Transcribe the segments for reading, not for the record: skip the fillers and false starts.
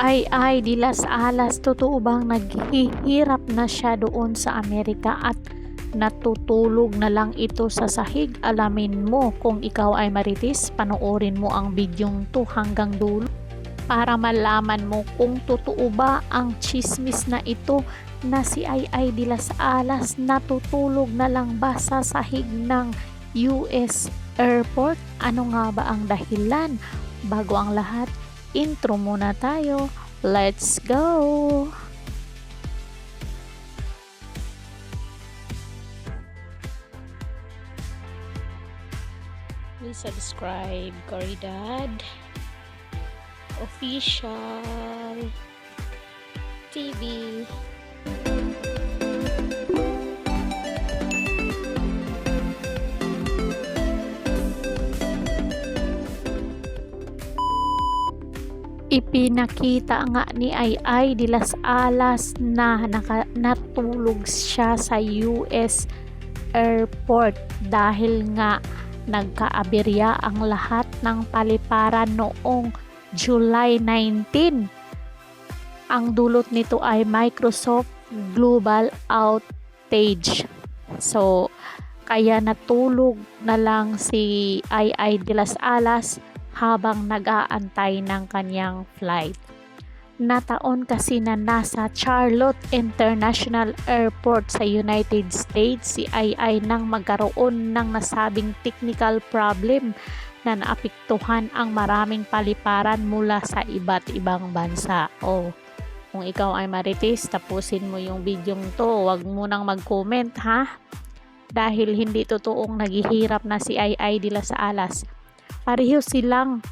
Ay di las alas, totoo bang naghihirap na siya doon sa Amerika at natutulog na lang ito sa sahig? Alamin mo kung ikaw ay marites, panoorin mo ang bidyong to hanggang dulo para malaman mo kung totoo ba ang chismis na ito na si Ay di las alas natutulog na lang ba sa sahig ng US airport. Ano nga ba ang dahilan? Bago ang lahat, intro muna tayo. Let's go! Please subscribe Caridad Official TV. Ipinakita nga ni Ay di las alas na natulog siya sa US airport dahil nga nagkaaberya ang lahat ng paliparan noong July 19. Ang dulot nito ay Microsoft Global Outage. So, kaya natulog na lang si Ay di las alas habang nag-aantay ng kanyang flight. Nataon kasi na nasa Charlotte International Airport sa United States si Ay nang magkaroon ng nasabing technical problem na naapektuhan ang maraming paliparan mula sa iba't ibang bansa. Kung ikaw ay marites, tapusin mo yung bidyong to. Huwag mo nang mag-comment ha. Dahil hindi totoong naghihirap na si Ay di las alas. Pareho silang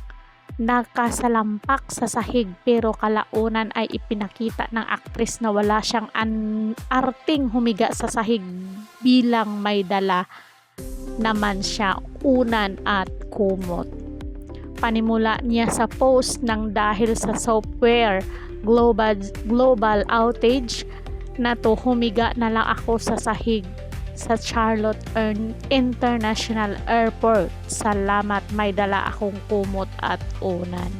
nakasalampak sa sahig pero kalaunan ay ipinakita ng aktres na wala siyang arting humiga sa sahig bilang may dala naman siya unan at kumot. Panimula niya sa post ng dahil sa software global outage na to, humiga na lang ako sa sahig sa Charlotte International Airport. Salamat, may dala akong kumot at unan.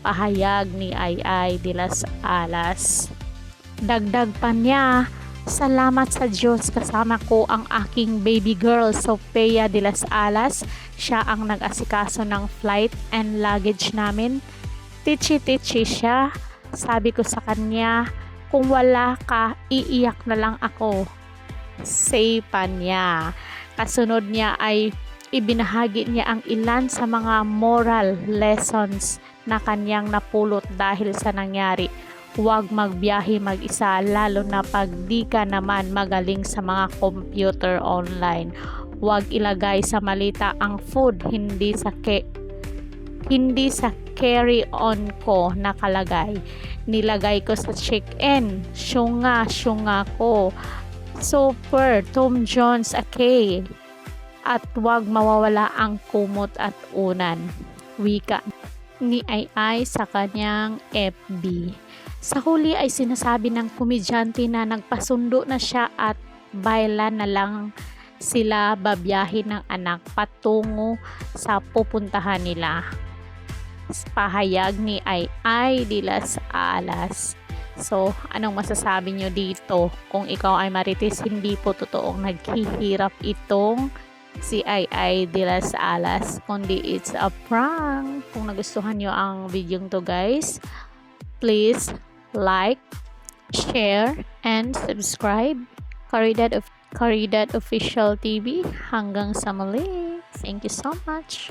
Pahayag ni Ay di las alas. Dagdag pa niya, salamat sa Diyos kasama ko ang aking baby girl Sofia di las alas. Siya ang nag-asikaso ng flight and luggage namin. Tichi-tichi siya. Sabi ko sa kanya, kung wala ka, iiyak na lang ako. Say pa niya. Kasunod niya ay ibinahagi niya ang ilan sa mga moral lessons na kanyang napulot dahil sa nangyari. Huwag magbiyahe mag-isa, lalo na pag di ka naman magaling sa mga computer online. Huwag ilagay sa malita ang food, hindi sa carry-on ko nakalagay. Nilagay ko sa check-in. Syunga ko. Super Tom Jones okay. At wag mawawala ang kumot at unan. Wika ni Ay sa kanyang FB. Sa huli ay sinasabi ng komedyante na nagpasundo na siya at bailan na lang sila babiyahe ng anak patungo sa pupuntahan nila. Pahayag ni Ay di las alas. So, anong masasabi nyo dito? Kung ikaw ay marites, hindi po totoong naghihirap itong si Ay di las alas, kundi it's a prank. Kung nagustuhan nyo ang video to guys, please like, share, and subscribe. Caridad Official TV. Hanggang sa muli. Thank you so much.